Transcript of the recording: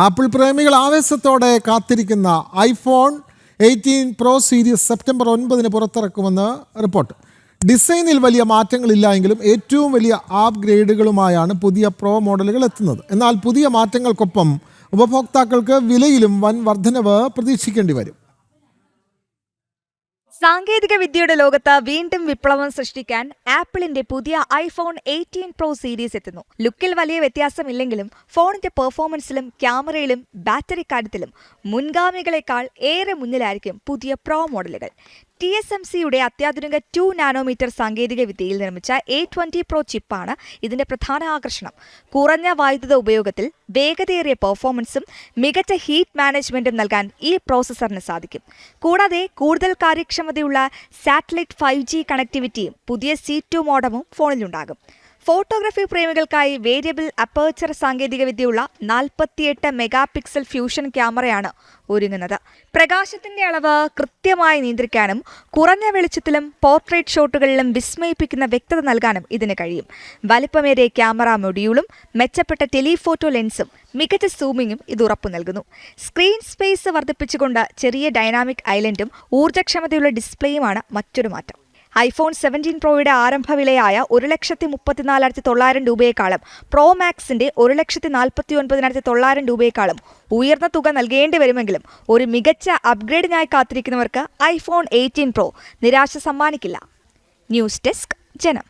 Apple പ്രേമികൾ ആവേശത്തോടെ കാത്തിരിക്കുന്ന ഐഫോൺ 18 പ്രോ സീരീസ് സെപ്റ്റംബർ 9 പുറത്തിറക്കുമെന്ന് റിപ്പോർട്ട്. ഡിസൈനിൽ വലിയ മാറ്റങ്ങളില്ല എങ്കിലും ഏറ്റവും വലിയ അപ്ഗ്രേഡുകളുമായാണ് പുതിയ പ്രോ മോഡലുകൾ എത്തുന്നത്. എന്നാൽ പുതിയ മാറ്റങ്ങൾക്കൊപ്പം ഉപഭോക്താക്കൾക്ക് വിലയിലും വൻ വർധനവ് പ്രതീക്ഷിക്കേണ്ടി വരും. സാങ്കേതിക വിദ്യയുടെ ലോകത്ത് വീണ്ടും വിപ്ലവം സൃഷ്ടിക്കാൻ ആപ്പിളിന്റെ പുതിയ ഐഫോൺ 18 പ്രോ സീരീസ് എത്തുന്നു. ലുക്കിൽ വലിയ വ്യത്യാസമില്ലെങ്കിലും ഫോണിന്റെ പെർഫോമൻസിലും ക്യാമറയിലും ബാറ്ററി കാര്യത്തിലും മുൻഗാമികളെക്കാൾ ഏറെ മുന്നിലായിരിക്കും പുതിയ പ്രോ മോഡലുകൾ. TSMCയുടെ അത്യാധുനിക 2 നാനോമീറ്റർ സാങ്കേതിക വിദ്യയിൽ നിർമ്മിച്ച A20 പ്രോ ചിപ്പാണ് ഇതിന്റെ പ്രധാന ആകർഷണം. കുറഞ്ഞ വൈദ്യുത ഉപയോഗത്തിൽ വേഗതയേറിയ പെർഫോമൻസും മികച്ച ഹീറ്റ് മാനേജ്മെന്റും നൽകാൻ ഈ പ്രോസസ്സറിന് സാധിക്കും. കൂടാതെ കൂടുതൽ കാര്യക്ഷമതയുള്ള സാറ്റലൈറ്റ് 5G കണക്ടിവിറ്റിയും പുതിയ C2 മോഡമും ഫോണിലുണ്ടാകും. ഫോട്ടോഗ്രാഫി പ്രേമികൾക്കായി വേരിയബിൾ അപ്പേർച്ചർ സാങ്കേതികവിദ്യയുള്ള 48 മെഗാ പിക്സൽ ഫ്യൂഷൻ ക്യാമറയാണ് ഒരുങ്ങുന്നത്. പ്രകാശത്തിന്റെ അളവ് കൃത്യമായി നിയന്ത്രിക്കാനും കുറഞ്ഞ വെളിച്ചത്തിലും പോർട്രേറ്റ് ഷോട്ടുകളിലും വിസ്മയിപ്പിക്കുന്ന വ്യക്തത നൽകാനും ഇതിന് കഴിയും. വലിപ്പമേറിയ ക്യാമറ മൊഡ്യൂളും മെച്ചപ്പെട്ട ടെലിഫോട്ടോ ലെൻസും മികച്ച സൂമിങ്ങും ഇത് ഉറപ്പു നൽകുന്നു. സ്ക്രീൻ സ്പേസ് വർദ്ധിപ്പിച്ചുകൊണ്ട് ചെറിയ ഡൈനാമിക് ഐലൻഡും ഊർജ്ജക്ഷമതയുള്ള ഡിസ്പ്ലേയുമാണ് മറ്റൊരു മാറ്റം. ഐഫോൺ 17 പ്രോയുടെ ആരംഭ വിലയായ 1,34,900 രൂപയെക്കാളും പ്രോ മാക്സിന്റെ 1,49,900 രൂപയെക്കാളും ഉയർന്ന തുക നൽകേണ്ടി വരുമെങ്കിലും ഒരു മികച്ച അപ്ഗ്രേഡിനായി കാത്തിരിക്കുന്നവർക്ക് ഐഫോൺ 18 പ്രോ നിരാശ സമ്മാനിക്കില്ല. ന്യൂസ് ഡെസ്ക് ജനം.